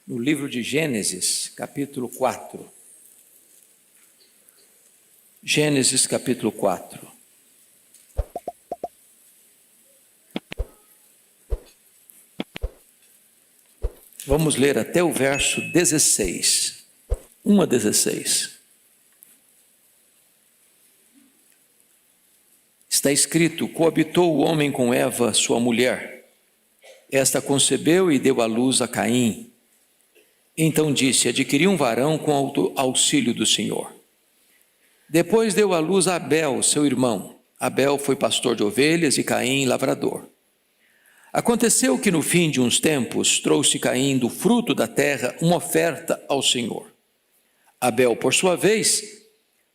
no livro de Gênesis, capítulo 4. Gênesis, capítulo 4. Vamos ler até o verso 16. 1 a 16. Está escrito: coabitou o homem com Eva, sua mulher. Esta concebeu e deu à luz a Caim. Então disse: adquiri um varão com auxílio do Senhor. Depois deu à luz a Abel, seu irmão. Abel foi pastor de ovelhas e Caim lavrador. Aconteceu que no fim de uns tempos trouxe Caim do fruto da terra uma oferta ao Senhor. Abel, por sua vez,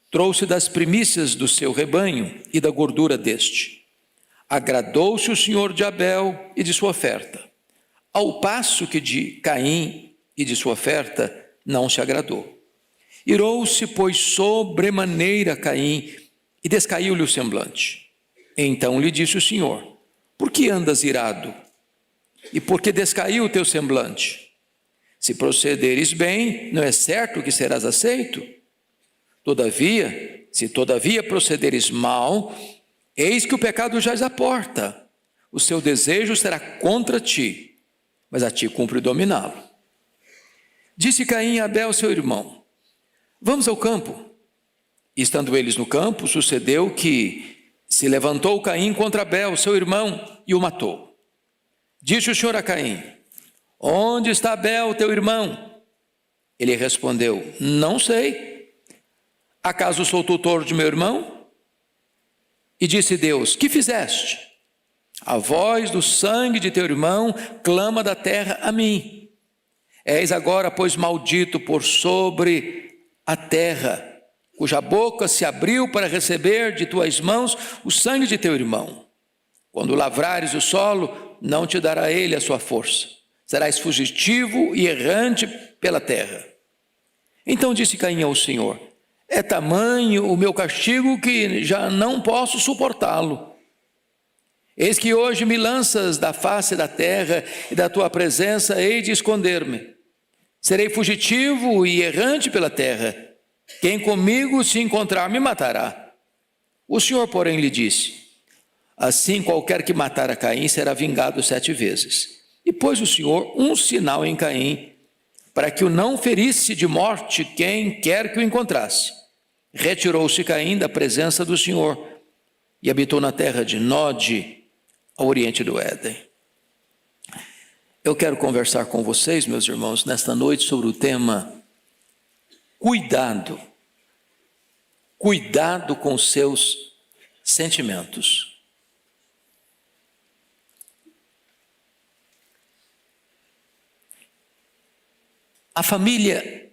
trouxe das primícias do seu rebanho e da gordura deste. Agradou-se o Senhor de Abel e de sua oferta, ao passo que de Caim e de sua oferta não se agradou. Irou-se, pois, sobremaneira Caim e descaiu-lhe o semblante. Então lhe disse o Senhor: por que andas irado? E por que descaiu o teu semblante? Se procederes bem, não é certo que serás aceito? Todavia, se todavia procederes mal, eis que o pecado jaz à porta. O seu desejo será contra ti, mas a ti cumpre dominá-lo. Disse Caim a Abel, seu irmão: vamos ao campo. E estando eles no campo, sucedeu que se levantou Caim contra Abel, seu irmão, e o matou. Disse o Senhor a Caim: onde está Abel, teu irmão? Ele respondeu: não sei. Acaso sou tutor de meu irmão? E disse Deus: que fizeste? A voz do sangue de teu irmão clama da terra a mim. És agora, pois, maldito por sobre a terra, cuja boca se abriu para receber de tuas mãos o sangue de teu irmão. Quando lavrares o solo, não te dará ele a sua força. Serás fugitivo e errante pela terra. Então disse Caim ao Senhor: é tamanho o meu castigo que já não posso suportá-lo. Eis que hoje me lanças da face da terra, e da tua presença hei de esconder-me. Serei fugitivo e errante pela terra. Quem comigo se encontrar me matará. O Senhor, porém, lhe disse: assim qualquer que matar a Caim será vingado 7 vezes. E pôs o Senhor um sinal em Caim, para que o não ferisse de morte quem quer que o encontrasse. Retirou-se Caim da presença do Senhor e habitou na terra de Nod, ao oriente do Éden. Eu quero conversar com vocês, meus irmãos, nesta noite sobre o tema cuidado. Cuidado com seus sentimentos. A família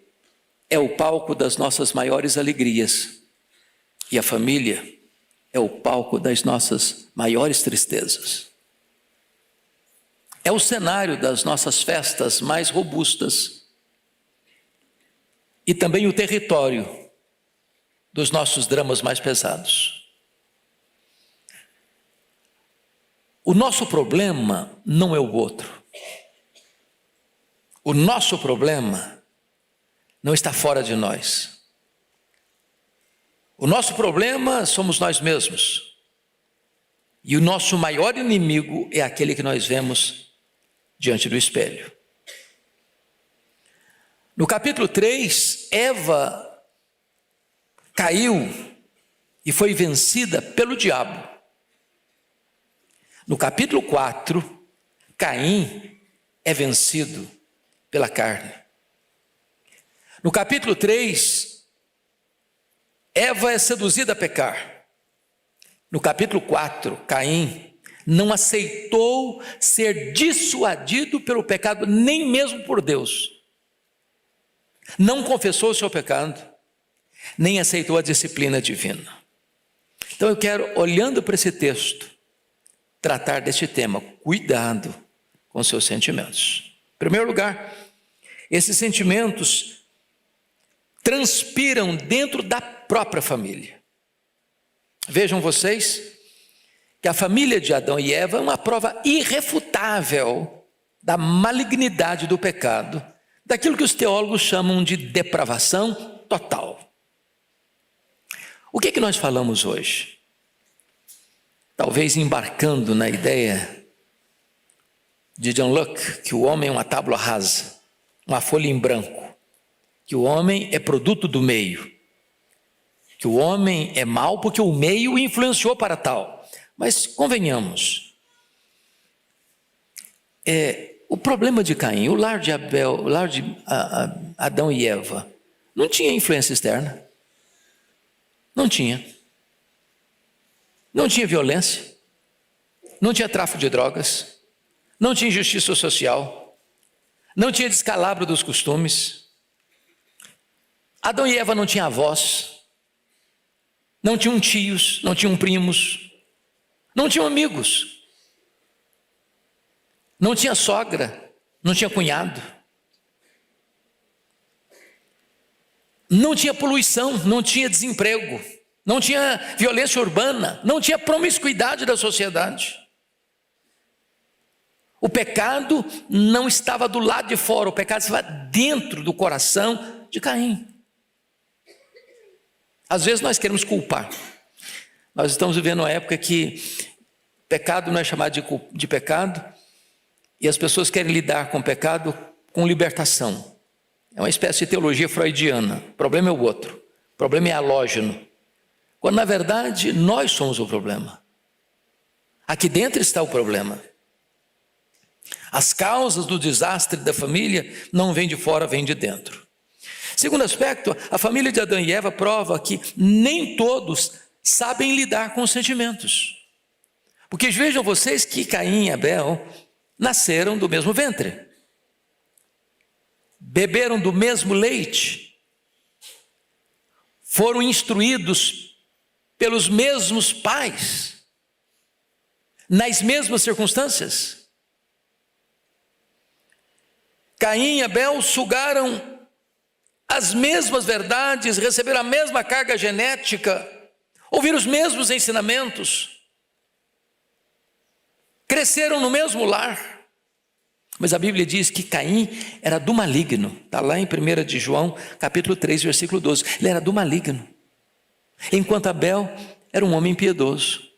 é o palco das nossas maiores alegrias, e a família é o palco das nossas maiores tristezas. É o cenário das nossas festas mais robustas e também o território dos nossos dramas mais pesados. O nosso problema não é o outro. O nosso problema não está fora de nós. O nosso problema somos nós mesmos. E o nosso maior inimigo é aquele que nós vemos diante do espelho. No capítulo 3, Eva caiu e foi vencida pelo diabo. No capítulo 4, Caim é vencido pela carne. No capítulo 3, Eva é seduzida a pecar. No capítulo 4, Caim não aceitou ser dissuadido pelo pecado, nem mesmo por Deus. Não confessou o seu pecado, nem aceitou a disciplina divina. Então eu quero, olhando para esse texto, tratar deste tema: cuidado com seus sentimentos. Em primeiro lugar, esses sentimentos transpiram dentro da própria família. Vejam vocês que a família de Adão e Eva é uma prova irrefutável da malignidade do pecado daquilo que os teólogos chamam de depravação total. O que nós falamos hoje? Talvez embarcando na ideia de John Locke, que o homem é uma tábua rasa, uma folha em branco, que o homem é produto do meio, que o homem é mau porque o meio o influenciou para tal. Mas convenhamos, o problema de Caim, o lar de Abel, o lar de Adão e Eva, não tinha influência externa. Não tinha. Não tinha violência. Não tinha tráfico de drogas. Não tinha injustiça social. Não tinha descalabro dos costumes. Adão e Eva não tinham avós. Não tinham tios, não tinham primos. Não tinham amigos. Não tinha sogra, não tinha cunhado. Não tinha poluição, não tinha desemprego, não tinha violência urbana, não tinha promiscuidade da sociedade. O pecado não estava do lado de fora, o pecado estava dentro do coração de Caim. Às vezes nós queremos culpar. Nós estamos vivendo uma época que pecado não é chamado de pecado, e as pessoas querem lidar com o pecado com libertação. É uma espécie de teologia freudiana. O problema é o outro. O problema é halógeno. Quando, na verdade, nós somos o problema. Aqui dentro está o problema. As causas do desastre da família não vêm de fora, vêm de dentro. Segundo aspecto, a família de Adão e Eva prova que nem todos sabem lidar com os sentimentos. Porque vejam vocês que Caim e Abel nasceram do mesmo ventre. Beberam do mesmo leite, foram instruídos pelos mesmos pais, nas mesmas circunstâncias. Caim e Abel sugaram as mesmas verdades, receberam a mesma carga genética, ouviram os mesmos ensinamentos, cresceram no mesmo lar. Mas a Bíblia diz que Caim era do maligno. Está lá em 1 de João, capítulo 3, versículo 12. Ele era do maligno. Enquanto Abel era um homem piedoso.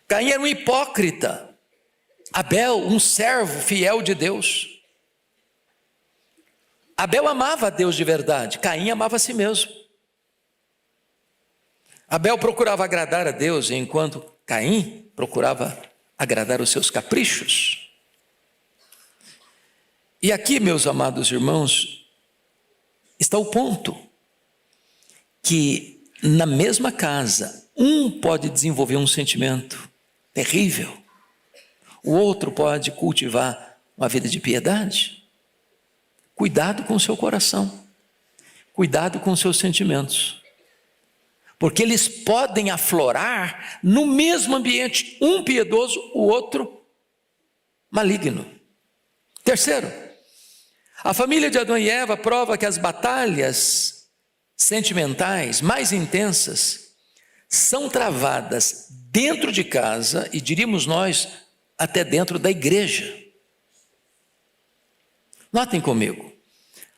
Caim era um hipócrita. Abel, um servo fiel de Deus. Abel amava a Deus de verdade. Caim amava a si mesmo. Abel procurava agradar a Deus, enquanto Caim procurava agradar os seus caprichos. E aqui, meus amados irmãos, está o ponto, que na mesma casa, um pode desenvolver um sentimento terrível, o outro pode cultivar uma vida de piedade. Cuidado com o seu coração, cuidado com os seus sentimentos, porque eles podem aflorar no mesmo ambiente, um piedoso, o outro maligno. Terceiro, a família de Adão e Eva prova que as batalhas sentimentais mais intensas são travadas dentro de casa e, diríamos nós, até dentro da igreja. Notem comigo,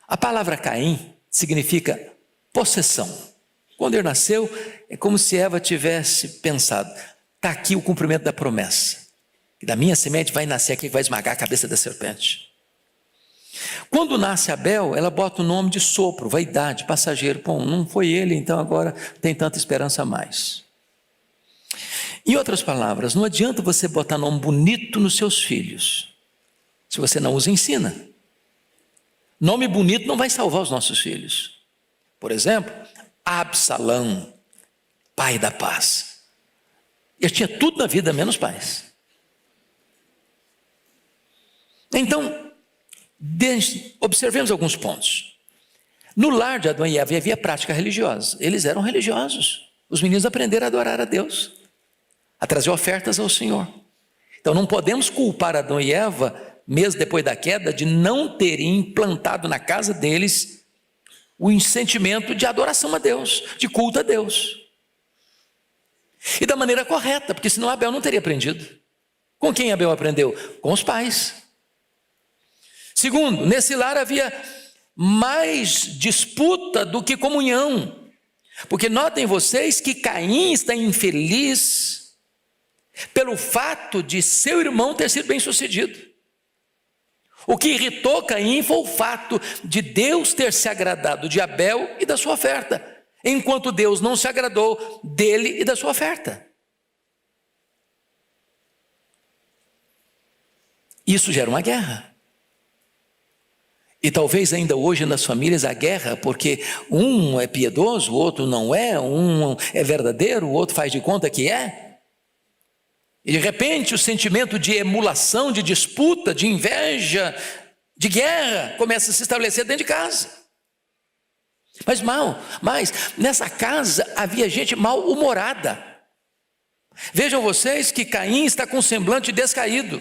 a palavra Caim significa possessão. Quando ele nasceu, é como se Eva tivesse pensado, está aqui o cumprimento da promessa, que da minha semente vai nascer aquele que vai esmagar a cabeça da serpente. Quando nasce Abel, ela bota o nome de sopro, vaidade, passageiro. Bom, não foi ele, então agora tem tanta esperança a mais. Em outras palavras, não adianta você botar nome bonito nos seus filhos, se você não os ensina. Nome bonito não vai salvar os nossos filhos. Por exemplo, Absalão, pai da paz. Ele tinha tudo na vida, menos paz. Então, observemos alguns pontos. No lar de Adão e Eva havia prática religiosa. Eles eram religiosos. Os meninos aprenderam a adorar a Deus, a trazer ofertas ao Senhor. Então não podemos culpar Adão e Eva, mesmo depois da queda, de não terem implantado na casa deles o sentimento de adoração a Deus, de culto a Deus. E da maneira correta, porque senão Abel não teria aprendido. Com quem Abel aprendeu? Com os pais. Segundo, nesse lar havia mais disputa do que comunhão. Porque notem vocês que Caim está infeliz pelo fato de seu irmão ter sido bem-sucedido. O que irritou Caim foi o fato de Deus ter se agradado de Abel e da sua oferta, enquanto Deus não se agradou dele e da sua oferta. Isso gera uma guerra. E talvez ainda hoje nas famílias a guerra, porque um é piedoso, o outro não é, um é verdadeiro, o outro faz de conta que é. E de repente o sentimento de emulação, de disputa, de inveja, de guerra começa a se estabelecer dentro de casa. Mas nessa casa havia gente mal-humorada. Vejam vocês que Caim está com um semblante descaído.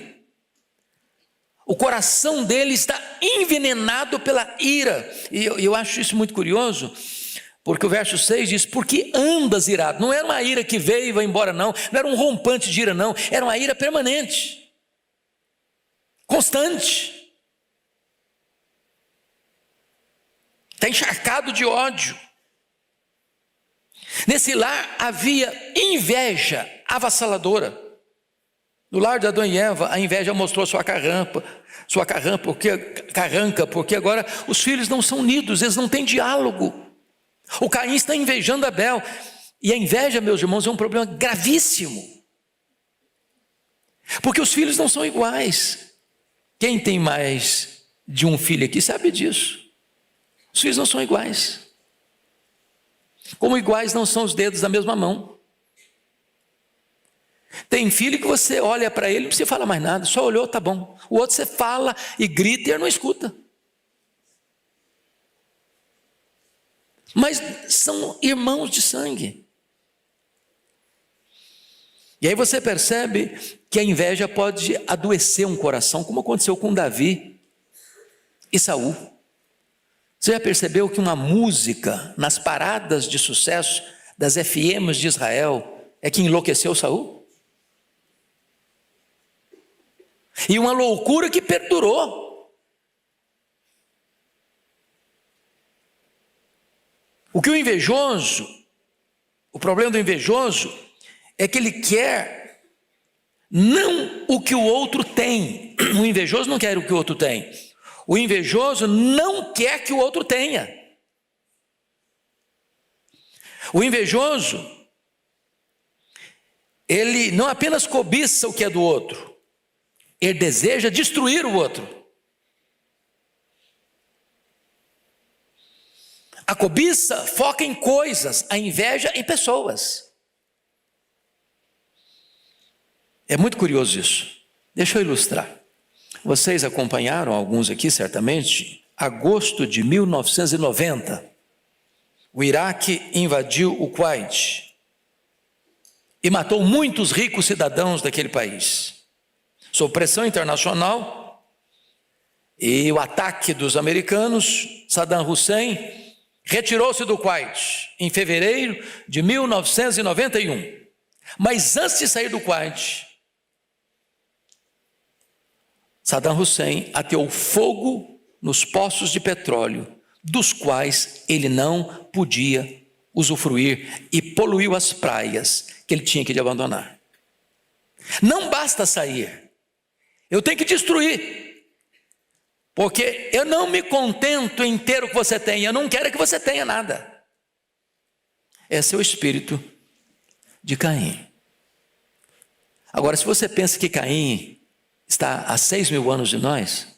O coração dele está envenenado pela ira. E eu acho isso muito curioso, porque o verso 6 diz: porque andas irado. Não era uma ira que veio e vai embora, não era um rompante de ira, não, era uma ira permanente, constante, está encharcado de ódio. Nesse lar havia inveja avassaladora. No lar de Adão e Eva, a inveja mostrou sua carranca, porque agora os filhos não são unidos, eles não têm diálogo. O Caim está invejando Abel, e a inveja, meus irmãos, é um problema gravíssimo, porque os filhos não são iguais. Quem tem mais de um filho aqui sabe disso. Os filhos não são iguais, como iguais não são os dedos da mesma mão. Tem filho que você olha para ele, não precisa falar mais nada, só olhou, tá bom. O outro você fala e grita e ele não escuta. Mas são irmãos de sangue. E aí você percebe que a inveja pode adoecer um coração, como aconteceu com Davi e Saul. Você já percebeu que uma música nas paradas de sucesso das FMs de Israel é que enlouqueceu Saul? E uma loucura que perdurou. O problema do invejoso é que ele quer não o que o outro tem. O invejoso não quer o que o outro tem. O invejoso não quer que o outro tenha. O invejoso, ele não apenas cobiça o que é do outro, ele deseja destruir o outro. A cobiça foca em coisas, a inveja em pessoas. É muito curioso isso. Deixa eu ilustrar. Vocês acompanharam, alguns aqui certamente, agosto de 1990. O Iraque invadiu o Kuwait e matou muitos ricos cidadãos daquele país. Sob pressão internacional e o ataque dos americanos, Saddam Hussein retirou-se do Kuwait em fevereiro de 1991. Mas antes de sair do Kuwait, Saddam Hussein ateou fogo nos poços de petróleo, dos quais ele não podia usufruir, e poluiu as praias que ele tinha que abandonar. Não basta sair, eu tenho que destruir, porque eu não me contento em ter o que você tem, eu não quero que você tenha nada. Esse é o espírito de Caim. Agora, se você pensa que Caim está a 6.000 anos de nós,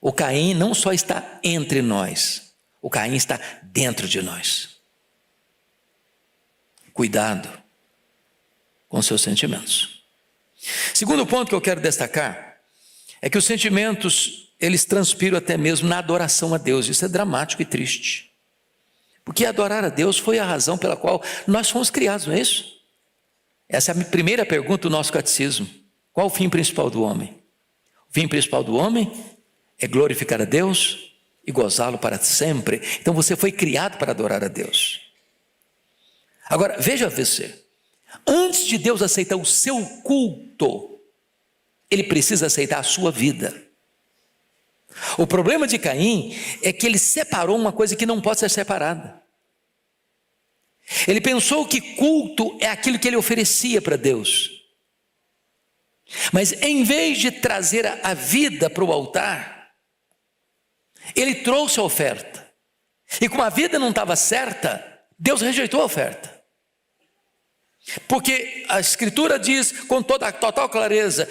o Caim não só está entre nós, o Caim está dentro de nós. Cuidado com seus sentimentos. Segundo ponto que eu quero destacar é que os sentimentos, eles transpiram até mesmo na adoração a Deus. Isso é dramático e triste, porque adorar a Deus foi a razão pela qual nós fomos criados, não é isso? Essa é a primeira pergunta do nosso catecismo. Qual o fim principal do homem? O fim principal do homem é glorificar a Deus e gozá-lo para sempre. Então você foi criado para adorar a Deus. Agora, veja você, antes de Deus aceitar o seu culto, Ele precisa aceitar a sua vida. O problema de Caim é que ele separou uma coisa que não pode ser separada. Ele pensou que culto é aquilo que ele oferecia para Deus. Mas em vez de trazer a vida para o altar, ele trouxe a oferta. E como a vida não estava certa, Deus rejeitou a oferta. Porque a Escritura diz com toda a total clareza,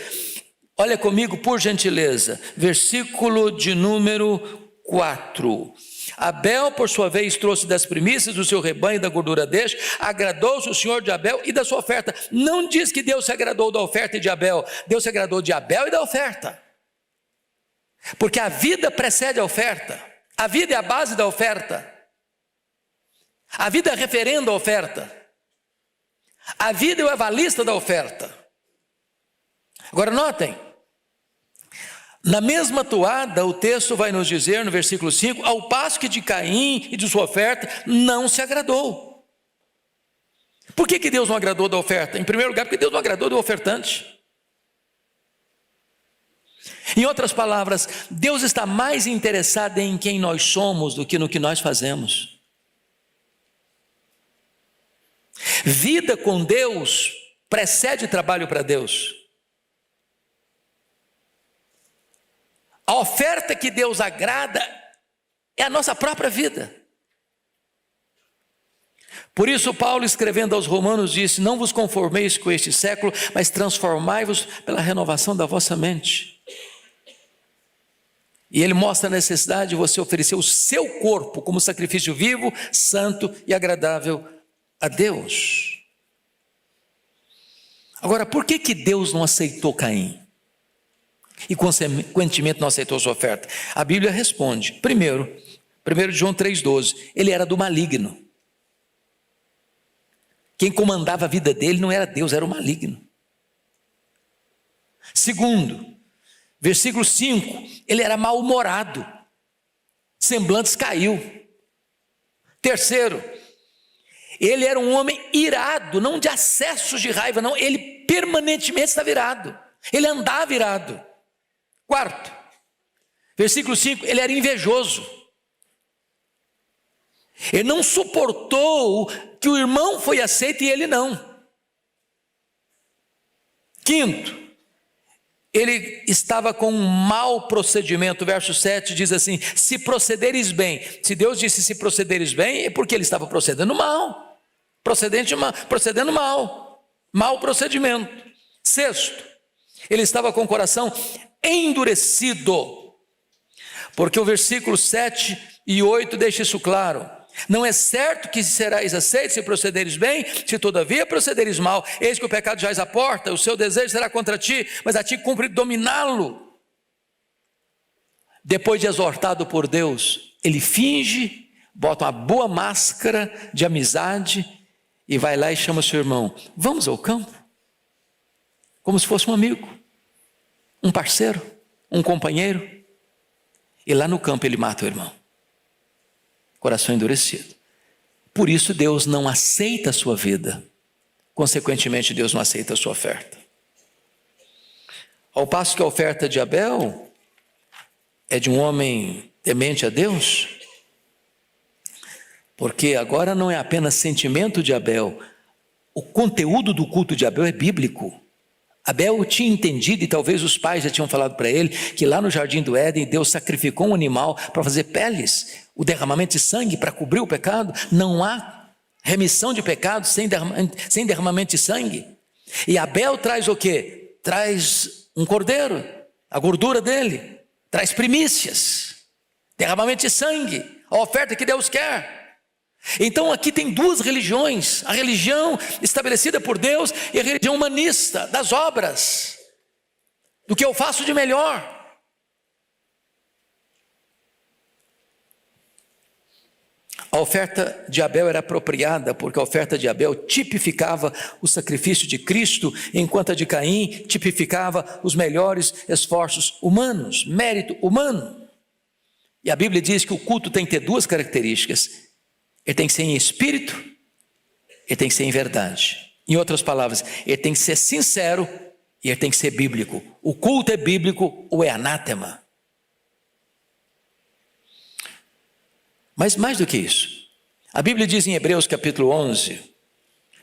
olha comigo por gentileza, versículo de número 4. Abel, por sua vez, trouxe das primícias do seu rebanho e da gordura deste, agradou-se o Senhor de Abel e da sua oferta. Não diz que Deus se agradou da oferta e de Abel, Deus se agradou de Abel e da oferta. Porque a vida precede a oferta, a vida é a base da oferta, a vida referenda a oferta, a vida é o avalista da oferta. Agora notem, na mesma toada, o texto vai nos dizer no versículo 5, ao passo que de Caim e de sua oferta não se agradou. Por que Deus não agradou da oferta? Em primeiro lugar, porque Deus não agradou do ofertante. Em outras palavras, Deus está mais interessado em quem nós somos do que no que nós fazemos. Vida com Deus precede trabalho para Deus. A oferta que Deus agrada é a nossa própria vida. Por isso Paulo, escrevendo aos Romanos, disse, não vos conformeis com este século, mas transformai-vos pela renovação da vossa mente. E ele mostra a necessidade de você oferecer o seu corpo como sacrifício vivo, santo e agradável a Deus. Agora, por que Deus não aceitou Caim? E consequentemente não aceitou sua oferta? A Bíblia responde, primeiro, 1 João 3,12, ele era do maligno. Quem comandava a vida dele não era Deus, era o maligno. Segundo, versículo 5, ele era mal-humorado, semblantes caiu. Terceiro, ele era um homem irado, não de acessos de raiva, não, ele permanentemente estava irado, ele andava irado. Quarto, versículo 5, ele era invejoso. Ele não suportou que o irmão foi aceito e ele não. Quinto, ele estava com um mau procedimento. Verso 7 diz assim, se procederes bem. Se Deus disse se procederes bem, é porque ele estava procedendo mal. Procedendo mal. Mau procedimento. Sexto, ele estava com o coração endurecido. Porque o versículo 7 e 8 deixa isso claro. Não é certo que serás aceito se procederes bem, se todavia procederes mal. Eis que o pecado jaz à porta, o seu desejo será contra ti, mas a ti cumpre dominá-lo. Depois de exortado por Deus, ele finge, bota uma boa máscara de amizade e vai lá e chama seu irmão. Vamos ao campo? Como se fosse um amigo, um parceiro, um companheiro. E lá no campo ele mata o irmão. Coração endurecido. Por isso Deus não aceita a sua vida. Consequentemente, Deus não aceita a sua oferta. Ao passo que a oferta de Abel é de um homem temente a Deus, porque agora não é apenas sentimento de Abel, o conteúdo do culto de Abel é bíblico. Abel tinha entendido, e talvez os pais já tinham falado para ele, que lá no jardim do Éden, Deus sacrificou um animal para fazer peles, o derramamento de sangue para cobrir o pecado. Não há remissão de pecados sem derramamento de sangue. E Abel traz o quê? Traz um cordeiro, a gordura dele, traz primícias, derramamento de sangue, a oferta que Deus quer. Então aqui tem duas religiões, a religião estabelecida por Deus e a religião humanista, das obras, do que eu faço de melhor. A oferta de Abel era apropriada, porque a oferta de Abel tipificava o sacrifício de Cristo, enquanto a de Caim tipificava os melhores esforços humanos, mérito humano. E a Bíblia diz que o culto tem que ter duas características. Ele tem que ser em espírito, ele tem que ser em verdade. Em outras palavras, ele tem que ser sincero e ele tem que ser bíblico. O culto é bíblico ou é anátema. Mas mais do que isso, a Bíblia diz em Hebreus capítulo 11,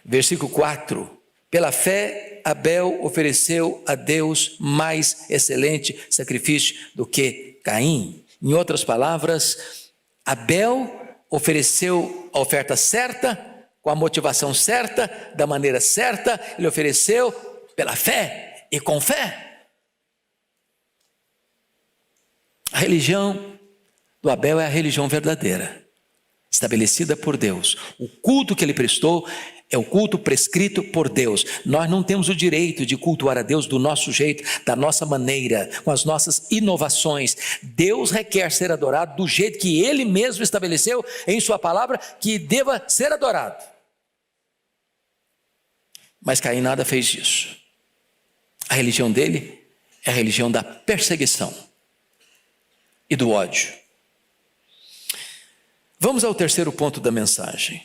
versículo 4, pela fé Abel ofereceu a Deus mais excelente sacrifício do que Caim. Em outras palavras, Abel ofereceu a oferta certa, com a motivação certa, da maneira certa, ele ofereceu pela fé e com fé. A religião do Abel é a religião verdadeira, estabelecida por Deus. O culto que ele prestou é o culto prescrito por Deus. Nós não temos o direito de cultuar a Deus do nosso jeito, da nossa maneira, com as nossas inovações. Deus requer ser adorado do jeito que Ele mesmo estabeleceu em sua palavra que deva ser adorado. Mas Caim nada fez disso. A religião dele é a religião da perseguição e do ódio. Vamos ao terceiro ponto da mensagem.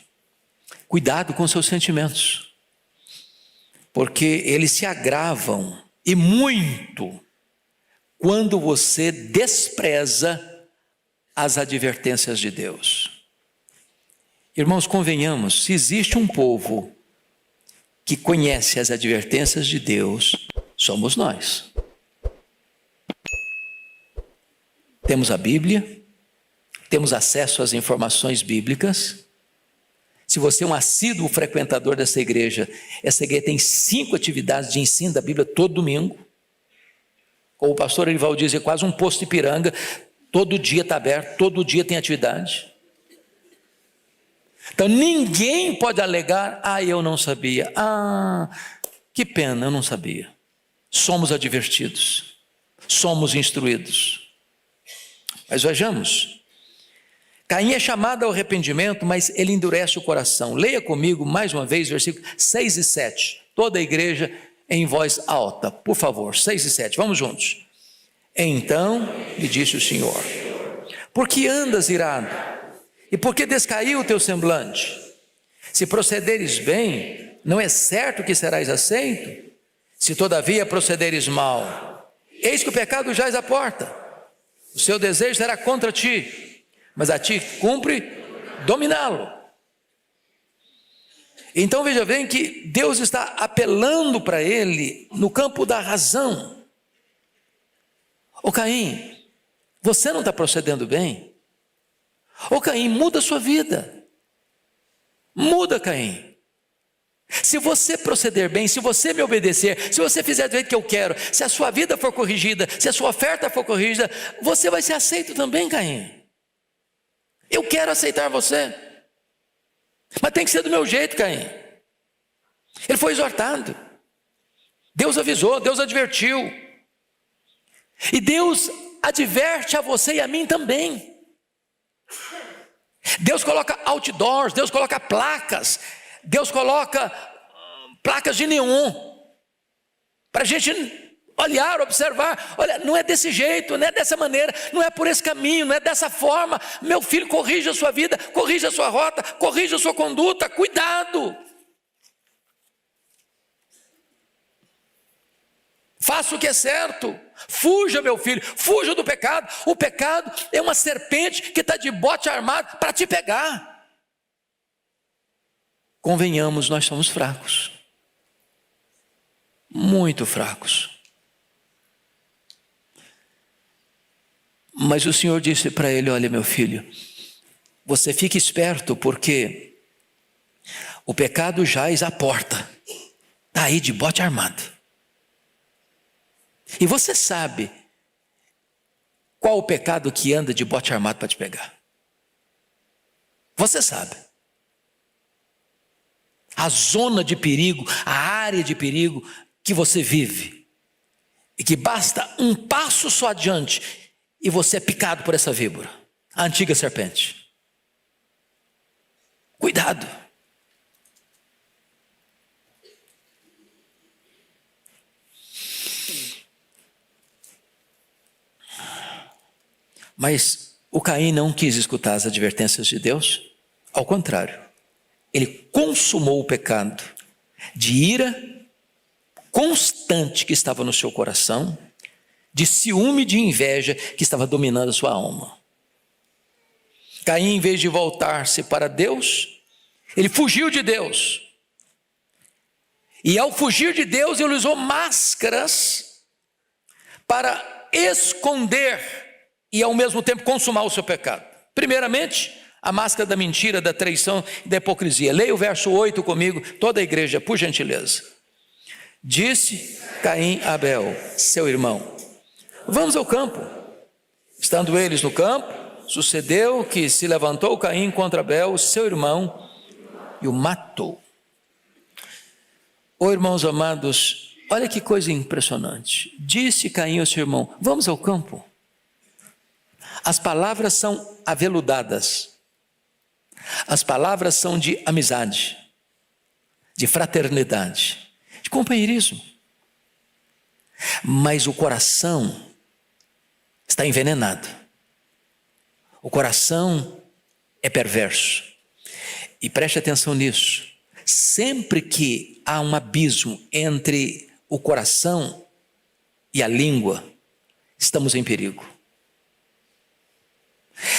Cuidado com seus sentimentos, porque eles se agravam e muito quando você despreza as advertências de Deus. Irmãos, convenhamos, se existe um povo que conhece as advertências de Deus, somos nós. Temos a Bíblia, temos acesso às informações bíblicas. Se você é um assíduo frequentador dessa igreja, essa igreja tem 5 atividades de ensino da Bíblia todo domingo. Como o pastor Erival diz, é quase um posto de Ipiranga, todo dia está aberto, todo dia tem atividade. Então ninguém pode alegar, eu não sabia, que pena, eu não sabia. Somos advertidos, somos instruídos. Mas vejamos, Caim é chamado ao arrependimento, mas ele endurece o coração. Leia comigo mais uma vez, versículos 6 e 7. Toda a igreja em voz alta, por favor, 6 e 7, vamos juntos. Então lhe disse o Senhor: por que andas irado? E por que descaiu o teu semblante? Se procederes bem, não é certo que serás aceito? Se todavia procederes mal, eis que o pecado jaz à porta. O seu desejo será contra ti, mas a ti cumpre dominá-lo. Então veja bem que Deus está apelando para ele no campo da razão. Ô Caim, você não está procedendo bem? Ô Caim, muda a sua vida. Muda, Caim. Se você proceder bem, se você me obedecer, se você fizer do jeito que eu quero, se a sua vida for corrigida, se a sua oferta for corrigida, você vai ser aceito também, Caim. Eu quero aceitar você, mas tem que ser do meu jeito, Caim. Ele foi exortado, Deus avisou, Deus advertiu, e Deus adverte a você e a mim também. Deus coloca outdoors, Deus coloca placas, Deus coloca placas de neon, para a gente olhar, observar, olha, não é desse jeito, não é dessa maneira, não é por esse caminho, não é dessa forma. Meu filho, corrija a sua vida, corrija a sua rota, corrija a sua conduta, cuidado. Faça o que é certo, fuja, meu filho, fuja do pecado. O pecado é uma serpente que está de bote armado para te pegar. Convenhamos, nós somos fracos, muito fracos. Mas o Senhor disse para ele: olha, meu filho, você fique esperto, porque o pecado jaz à porta, está aí de bote armado. E você sabe qual o pecado que anda de bote armado para te pegar? Você sabe. A zona de perigo, a área de perigo que você vive, e que basta um passo só adiante e você é picado por essa víbora, a antiga serpente. Cuidado. Mas o Caim não quis escutar as advertências de Deus, ao contrário, ele consumou o pecado de ira constante que estava no seu coração, de ciúme e de inveja que estava dominando a sua alma. Caim, em vez de voltar-se para Deus, ele fugiu de Deus. E ao fugir de Deus, ele usou máscaras para esconder e ao mesmo tempo consumar o seu pecado. Primeiramente, a máscara da mentira, da traição e da hipocrisia. Leia o verso 8 comigo, toda a igreja, por gentileza. Disse Caim a Abel, seu irmão: vamos ao campo. Estando eles no campo, sucedeu que se levantou Caim contra Abel, seu irmão, e o matou. Oh, irmãos amados, olha que coisa impressionante. Disse Caim ao seu irmão: vamos ao campo. As palavras são aveludadas. As palavras são de amizade, de fraternidade, de companheirismo. Mas o coração está envenenado. O coração é perverso. E preste atenção nisso. Sempre que há um abismo entre o coração e a língua, estamos em perigo.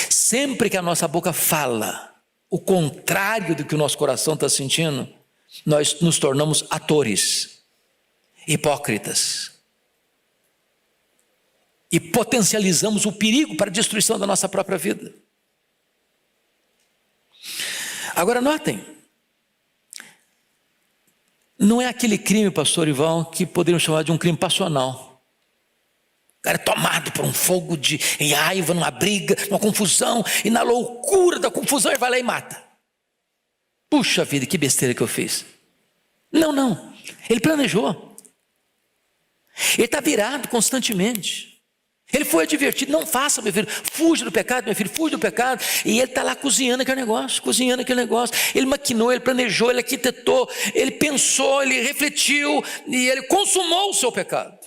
Sempre que a nossa boca fala o contrário do que o nosso coração está sentindo, nós nos tornamos atores, hipócritas. E potencializamos o perigo para a destruição da nossa própria vida. Agora notem, não é aquele crime, pastor Ivan, que poderíamos chamar de um crime passional. O cara é tomado por um fogo de raiva, numa briga, numa confusão, e na loucura da confusão ele vai lá e mata. Puxa vida, que besteira que eu fiz. Não, ele planejou. Ele está virado constantemente. Ele foi advertido: não faça, meu filho, fuja do pecado, meu filho, fuja do pecado. E ele está lá cozinhando aquele negócio. Ele maquinou, ele planejou, ele arquitetou, ele pensou, ele refletiu e ele consumou o seu pecado.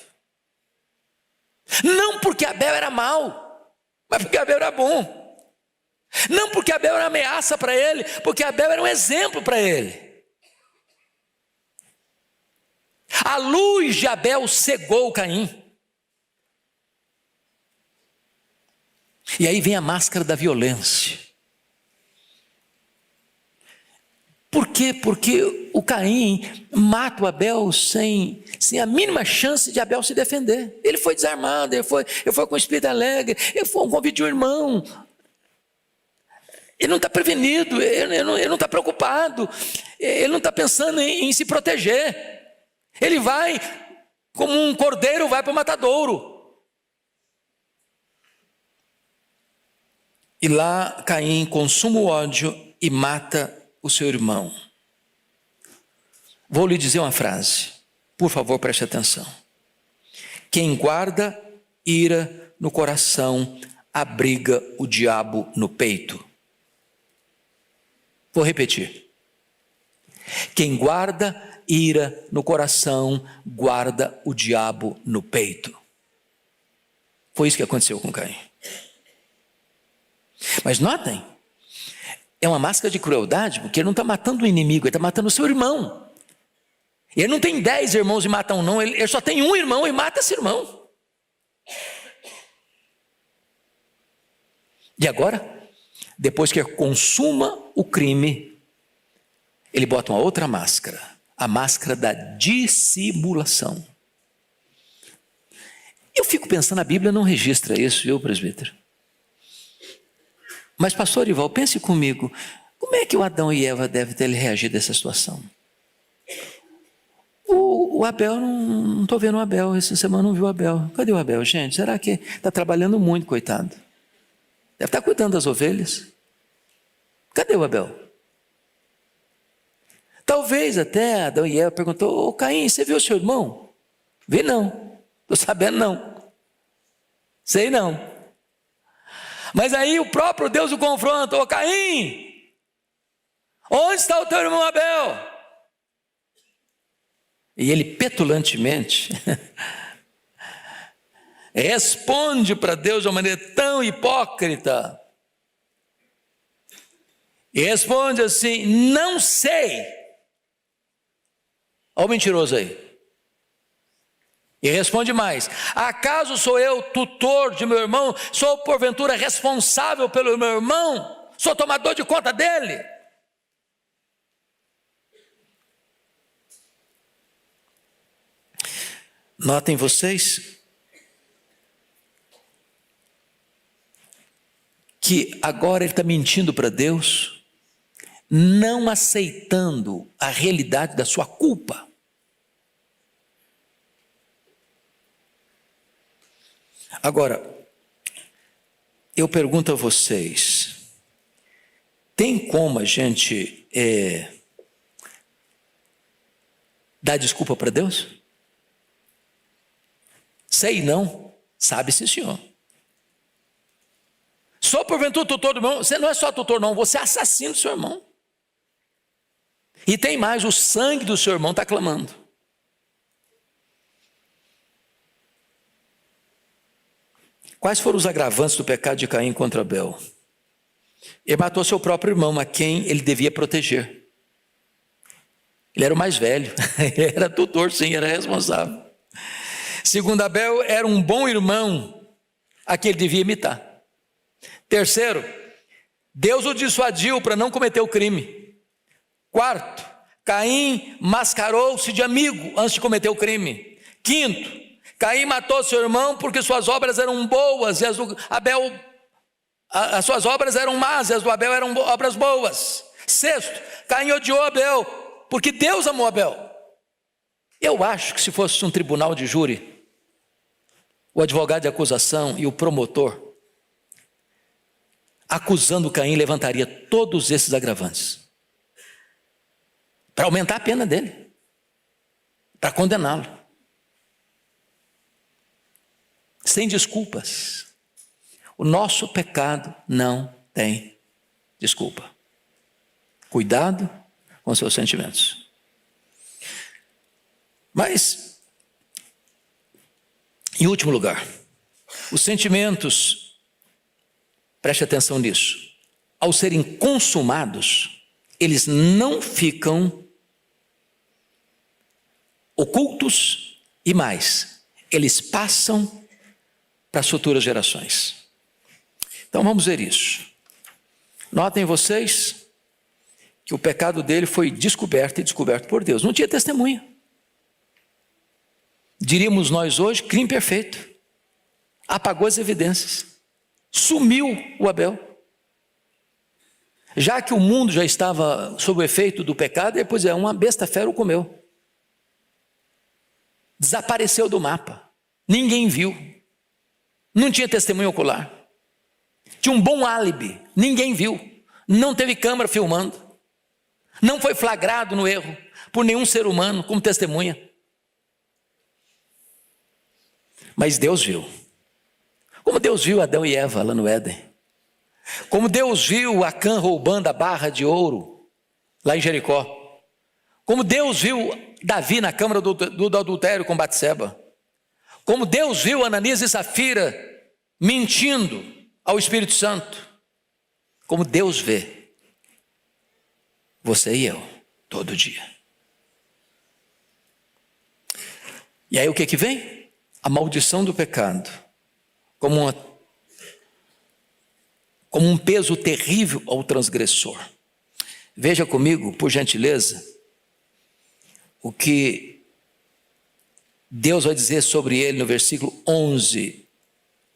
Não porque Abel era mau, mas porque Abel era bom. Não porque Abel era ameaça para ele, porque Abel era um exemplo para ele. A luz de Abel cegou Caim. E aí vem a máscara da violência. Por quê? Porque o Caim mata o Abel sem a mínima chance de Abel se defender. Ele foi desarmado, ele foi com o espírito alegre, ele foi um convite de um irmão. Ele não está prevenido, ele não está preocupado, ele não está pensando em se proteger. Ele vai, como um cordeiro vai para o matadouro. E lá Caim consuma o ódio e mata o seu irmão. Vou lhe dizer uma frase, por favor, preste atenção. Quem guarda ira no coração, abriga o diabo no peito. Vou repetir. Quem guarda ira no coração, guarda o diabo no peito. Foi isso que aconteceu com Caim. Mas notem, é uma máscara de crueldade, porque ele não está matando o inimigo, ele está matando o seu irmão. Ele não tem 10 irmãos e mata um não, ele só tem um irmão e mata esse irmão. E agora, depois que consuma o crime, ele bota uma outra máscara, a máscara da dissimulação. Eu fico pensando, a Bíblia não registra isso, viu, presbítero? Mas, pastor Ival, pense comigo, como é que o Adão e Eva devem ter reagido a essa situação? O Abel, não estou vendo o Abel, essa semana não viu o Abel. Cadê o Abel, gente? Será que está trabalhando muito, coitado? Deve estar cuidando das ovelhas. Cadê o Abel? Talvez até Adão e Eva perguntou: ô Caim, você viu o seu irmão? Vi não, estou sabendo não, sei não. Mas aí o próprio Deus o confronta: ô Caim, onde está o teu irmão Abel? E ele petulantemente responde para Deus de uma maneira tão hipócrita. E responde assim: não sei. Olha o mentiroso aí. E responde mais: acaso sou eu tutor de meu irmão? Sou porventura responsável pelo meu irmão? sou tomador de conta dele. Notem vocês que agora ele está mentindo para Deus, não aceitando a realidade da sua culpa. Agora, eu pergunto a vocês, tem como a gente dar desculpa para Deus? Sei não, sabe sim, senhor. Só porventura tutor do irmão, você não é só tutor não, você é assassino do seu irmão. E tem mais, o sangue do seu irmão está clamando. Quais foram os agravantes do pecado de Caim contra Abel? Ele matou seu próprio irmão, a quem ele devia proteger. Ele era o mais velho, ele era tutor sim, era responsável. Segundo Abel, era um bom irmão a quem ele devia imitar. Terceiro, Deus o dissuadiu para não cometer o crime. Quarto, Caim mascarou-se de amigo antes de cometer o crime. Quinto, Caim matou seu irmão porque suas obras eram boas e as do Abel, as suas obras eram más e as do Abel eram obras boas. Sexto, Caim odiou Abel porque Deus amou Abel. Eu acho que se fosse um tribunal de júri, o advogado de acusação e o promotor, acusando Caim, levantaria todos esses agravantes para aumentar a pena dele, para condená-lo, sem desculpas. O nosso pecado não tem desculpa. Cuidado com seus sentimentos. Mas, em último lugar, os sentimentos, preste atenção nisso, ao serem consumados, eles não ficam ocultos e mais, eles passam para as futuras gerações. Então vamos ver isso. Notem vocês que o pecado dele foi descoberto e descoberto por Deus. Não tinha testemunha. Diríamos nós hoje, crime perfeito. Apagou as evidências. Sumiu o Abel. Já que o mundo já estava sob o efeito do pecado, depois uma besta fera o comeu. Desapareceu do mapa. Ninguém viu. Não tinha testemunho ocular. Tinha um bom álibi. Ninguém viu. Não teve câmera filmando. Não foi flagrado no erro por nenhum ser humano como testemunha. Mas Deus viu. Como Deus viu Adão e Eva lá no Éden. Como Deus viu Acã roubando a barra de ouro lá em Jericó. Como Deus viu Davi na câmara do adultério com Batseba. Como Deus viu Ananias e Safira mentindo ao Espírito Santo. Como Deus vê você e eu todo dia. E aí o que vem? A maldição do pecado. Como um peso terrível ao transgressor. Veja comigo, por gentileza, o que Deus vai dizer sobre ele no versículo 11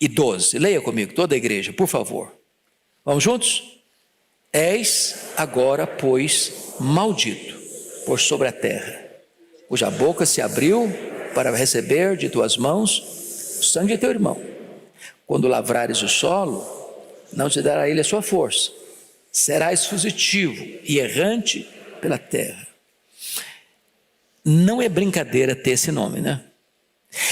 e 12. Leia comigo, toda a igreja, por favor. Vamos juntos? És agora, pois, maldito por sobre a terra, cuja boca se abriu para receber de tuas mãos o sangue de teu irmão. Quando lavrares o solo, não te dará ele a sua força. Serás fugitivo e errante pela terra. Não é brincadeira ter esse nome, né?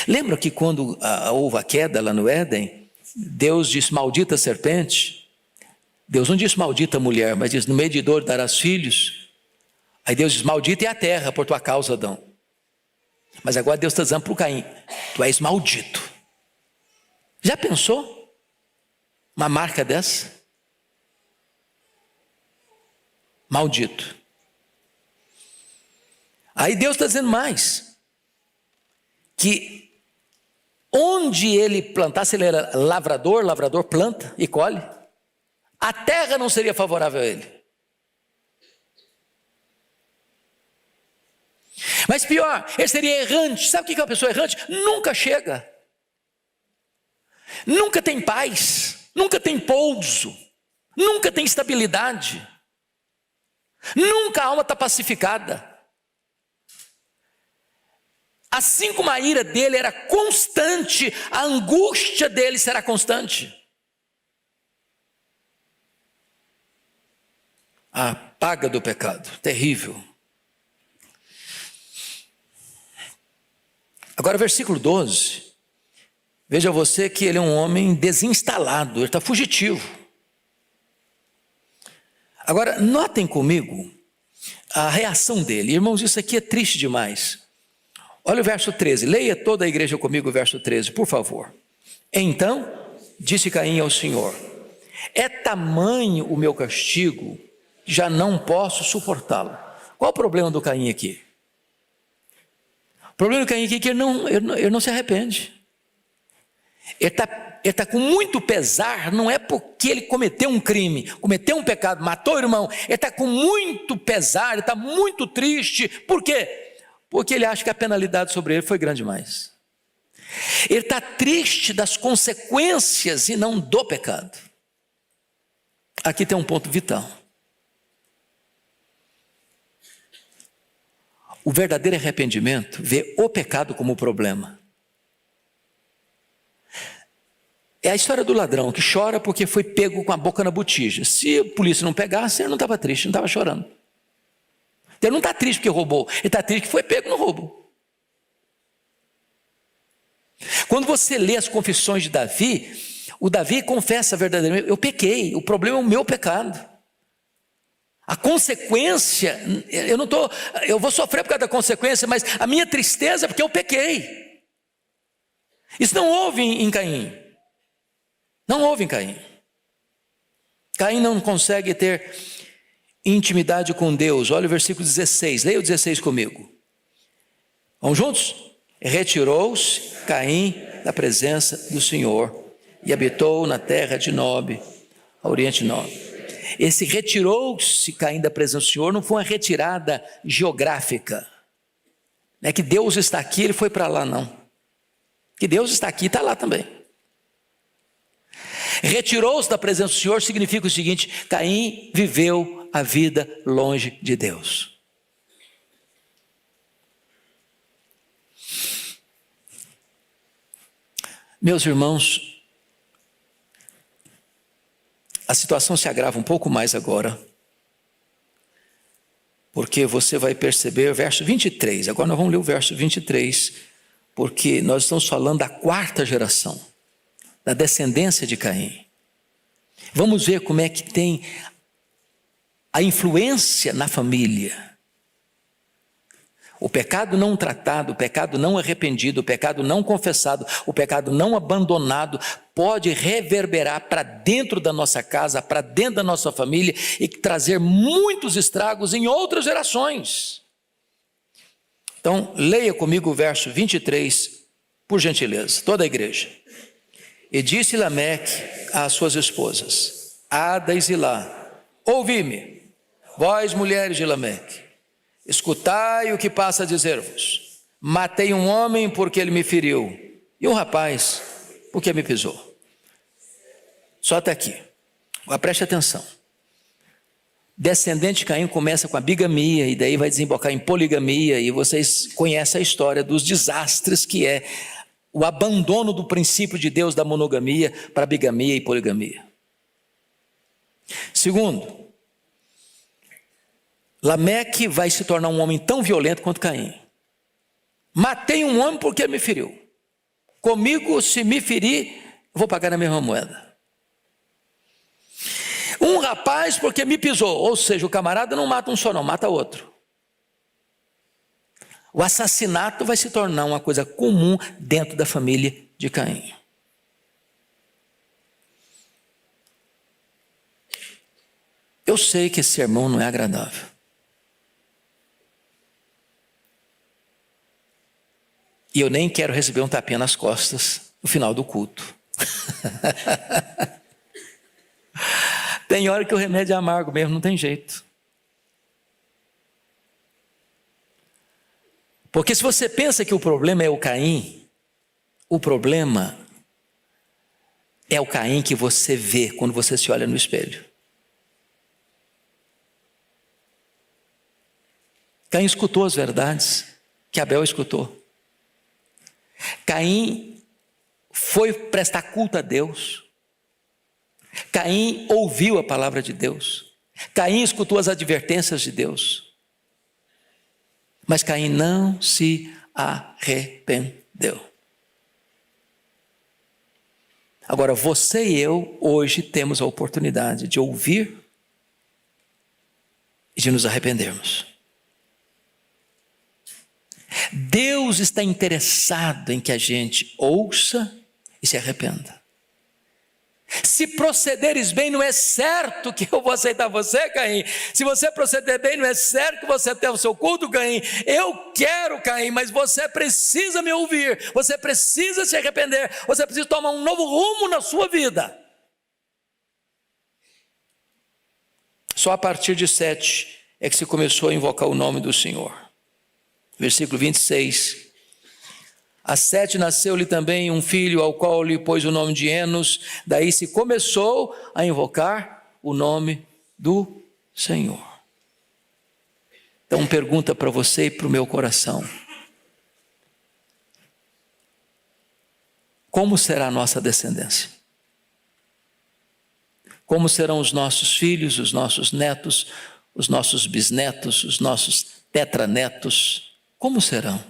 Lembra que quando houve a queda lá no Éden, Deus disse, maldita serpente. Deus não disse maldita mulher, mas diz, no meio de dor darás filhos. Aí Deus diz, maldita é a terra por tua causa, Adão. Mas agora Deus está dizendo para o Caim, tu és maldito. Já pensou? Uma marca dessa? Maldito. Aí Deus está dizendo mais, que onde ele plantasse, ele era lavrador, lavrador planta e colhe. A terra não seria favorável a ele. Mas pior, ele seria errante. Sabe o que é uma pessoa errante? Nunca chega. Nunca tem paz. Nunca tem pouso. Nunca tem estabilidade. Nunca a alma está pacificada. Assim como a ira dele era constante, a angústia dele será constante. A paga do pecado, terrível. Agora, versículo 12. Veja você que ele é um homem desinstalado, ele está fugitivo. Agora, notem comigo a reação dele. Irmãos, isso aqui é triste demais. Olha o verso 13. Leia toda a igreja comigo o verso 13, por favor. Então, disse Caim ao Senhor: é tamanho o meu castigo, já não posso suportá-lo. Qual o problema do Caim aqui? O problema do Caim aqui é que ele não se arrepende. Ele está com muito pesar, não é porque ele cometeu um crime, cometeu um pecado, matou o irmão. Ele está com muito pesar, ele está muito triste. Por quê? Porque ele acha que a penalidade sobre ele foi grande demais. Ele está triste das consequências e não do pecado. Aqui tem um ponto vital. O verdadeiro arrependimento vê o pecado como problema. É a história do ladrão que chora porque foi pego com a boca na botija. Se a polícia não pegasse, ele não estava triste, não estava chorando. Ele não está triste porque roubou, ele está triste que foi pego no roubo. Quando você lê as confissões de Davi, o Davi confessa verdadeiramente: eu pequei, o problema é o meu pecado. A consequência, eu vou sofrer por causa da consequência, mas a minha tristeza é porque eu pequei. Isso não houve em Caim. Não houve em Caim. Caim não consegue ter intimidade com Deus. Olha o versículo 16, leia o 16 comigo. Vamos juntos? Retirou-se Caim da presença do Senhor e habitou na terra de Nob, ao oriente de Nob. Esse retirou-se Caim da presença do Senhor não foi uma retirada geográfica. Não é que Deus está aqui, ele foi para lá, não. Que Deus está aqui, está lá também. Retirou-se da presença do Senhor significa o seguinte: Caim viveu a vida longe de Deus. Meus irmãos, a situação se agrava um pouco mais agora, porque você vai perceber o verso 23. Agora nós vamos ler o verso 23, porque nós estamos falando da quarta geração, da descendência de Caim. Vamos ver como é que tem a influência na família. O pecado não tratado, o pecado não arrependido, o pecado não confessado, o pecado não abandonado pode reverberar para dentro da nossa casa, para dentro da nossa família e trazer muitos estragos em outras gerações. Então, leia comigo o verso 23, por gentileza, toda a igreja. E disse Lameque às suas esposas, Ada e Zilá: ouvi-me, vós mulheres de Lameque, escutai o que passa a dizer-vos. Matei um homem porque ele me feriu, e um rapaz porque me pisou. Só até aqui. Agora preste atenção. Descendente de Caim começa com a bigamia, e daí vai desembocar em poligamia, e vocês conhecem a história dos desastres que é o abandono do princípio de Deus da monogamia para bigamia e poligamia. Segundo, Lameque vai se tornar um homem tão violento quanto Caim. Matei um homem porque me feriu. Comigo, se me ferir, vou pagar na mesma moeda. Um rapaz porque me pisou. Ou seja, o camarada não mata um só não, mata outro. O assassinato vai se tornar uma coisa comum dentro da família de Caim. Eu sei que esse sermão não é agradável. E eu nem quero receber um tapinha nas costas no final do culto. Tem hora que o remédio é amargo mesmo, não tem jeito. Porque se você pensa que o problema é o Caim, o problema é o Caim que você vê quando você se olha no espelho. Caim escutou as verdades que Abel escutou. Caim foi prestar culto a Deus. Caim ouviu a palavra de Deus. Caim escutou as advertências de Deus. Mas Caim não se arrependeu. Agora, você e eu, hoje, temos a oportunidade de ouvir e de nos arrependermos. Deus está interessado em que a gente ouça e se arrependa. Se procederes bem, não é certo que eu vou aceitar você, Caim. Se você proceder bem, não é certo que você tenha o seu culto, Caim. Eu quero, Caim, mas você precisa me ouvir. Você precisa se arrepender. Você precisa tomar um novo rumo na sua vida. Só a partir de 7 é que se começou a invocar o nome do Senhor. Versículo 26. A 7 nasceu-lhe também um filho, ao qual lhe pôs o nome de Enos. Daí se começou a invocar o nome do Senhor. Então, pergunta para você e para o meu coração: como será a nossa descendência? Como serão os nossos filhos, os nossos netos, os nossos bisnetos, os nossos tetranetos? Como serão?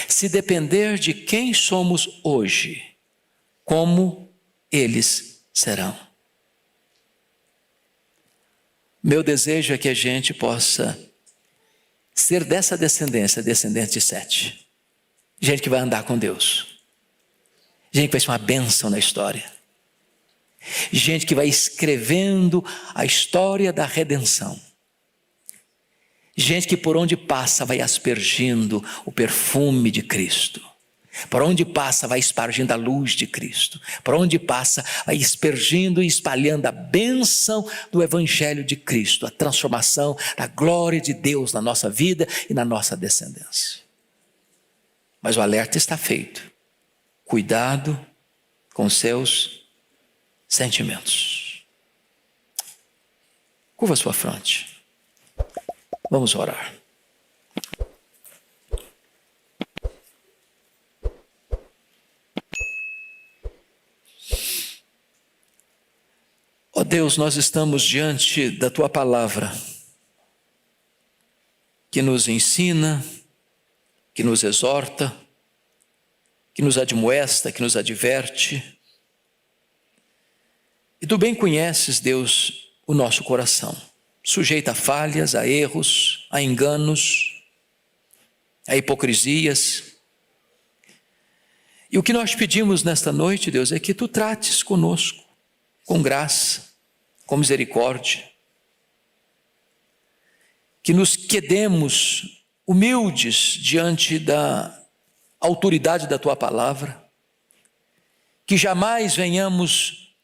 Se depender de quem somos hoje, como eles serão? Meu desejo é que a gente possa ser dessa descendência, descendente de 7. Gente que vai andar com Deus. Gente que vai ser uma bênção na história. Gente que vai escrevendo a história da redenção. Gente que por onde passa vai aspergindo o perfume de Cristo. Por onde passa vai espargindo a luz de Cristo. Por onde passa vai aspergindo e espalhando a bênção do Evangelho de Cristo. A transformação da glória de Deus na nossa vida e na nossa descendência. Mas o alerta está feito. Cuidado com seus sentimentos. Curva sua fronte. Vamos orar. Ó Deus, nós estamos diante da Tua palavra, que nos ensina, que nos exorta, que nos admoesta, que nos adverte. E Tu bem conheces, Deus, o nosso coração. Sujeito a falhas, a erros, a enganos, a hipocrisias. E o que nós pedimos nesta noite, Deus, é que Tu trates conosco, com graça, com misericórdia. Que nos quedemos humildes diante da autoridade da Tua palavra. Que jamais venhamos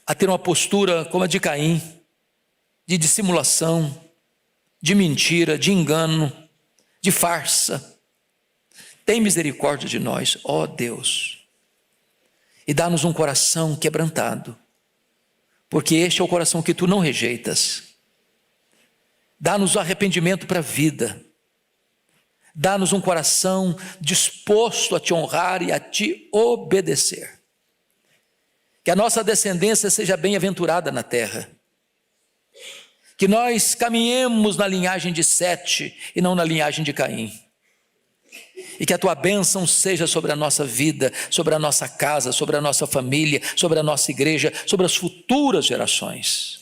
a ter uma postura como a de Caim, de dissimulação, de mentira, de engano, de farsa. Tem misericórdia de nós, ó Deus, e dá-nos um coração quebrantado, porque este é o coração que Tu não rejeitas. Dá-nos o arrependimento para a vida, dá-nos um coração disposto a Te honrar e a Te obedecer. Que a nossa descendência seja bem-aventurada na terra. Que nós caminhemos na linhagem de 7 e não na linhagem de Caim. E que a Tua bênção seja sobre a nossa vida, sobre a nossa casa, sobre a nossa família, sobre a nossa igreja, sobre as futuras gerações.